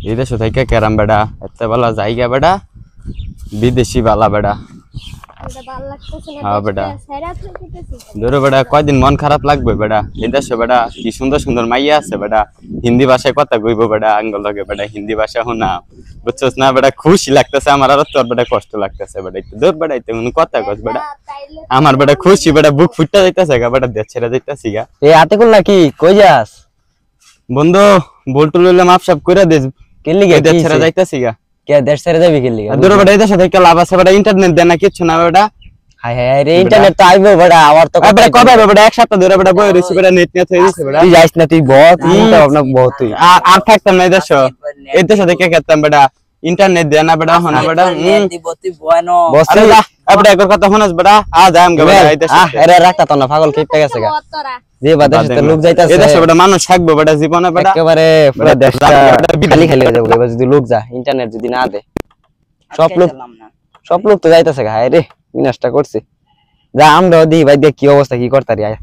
এই দেশ থেকে কেরাম বেড়া এত বালা জায়গা বেড়া বিদেশি বালা বেড়া হ্যাঁ বেড়া ধরো বেড়া কয়দিন মন খারাপ লাগবে বেড়া এই দেশে বেড়া কি সুন্দর সুন্দর মাইয়া আছে বেড়া হিন্দি ভাষায় কথা কইবো বেড়া আঙ্গল লগে বেড়া হিন্দি ভাষা শোনা বুঝছস না বেড়া খুশি লাগতেছে আমার আর তোর বেড়া কষ্ট লাগতেছে বেড়া একটু দূর বেড়াইতে কোনো কথা কস বেড়া আমার বেড়া খুশি বেড়া বুক ফুটটা যাইতাছে গা বেড়া দেশ ছেড়ে যাইতাছি গা এ আতিকুল নাকি কই যাস বন্ধু বলটু লইলে মাপ সাপ কইরা দে কেলি গে দেশ ছেড়ে যাইতাছি গা কে দেশ ছেড়ে যাবি কেলি গে দূর বেড়া এই দেশে থেকে লাভ আছে বেড়া ইন্টারনেট দেনা কিছু না বেড়া হাই হাই রে ইন্টারনেট তো আইবো বড়া আমার তো কবে কবে বেড়া এক সপ্তাহ ধরে বেড়া বই রইছি বেড়া নেট নিয়ে থই দিছে বেড়া তুই যাইস না তুই বহুত চিন্তা ভাবনা বহুত তুই আর থাকতাম না এই দেশে এই দেশে থেকে খেতাম বেড়া ইন্টারনেট দেনা বেড়া হনা বেড়া বসে বেড়া একর কথা হনস বেড়া আ যাম গে বেড়া এই দেশে আরে রাখতা তো না পাগল খেপে গেছে গা যে বাদেশে তো লোক যাইতাছে এই দেশে বেড়া মানুষ থাকবে বেড়া জীবনে বেড়া একেবারে পুরো দেশটা খালি খালি হয়ে যাবে যদি লোক যা ইন্টারনেট যদি না দে সব লোক তো যাইতাছে গা হায় রে বিনাশটা করছে যা আমরা দি ভাই দেখ কি অবস্থা কি করতারি আয়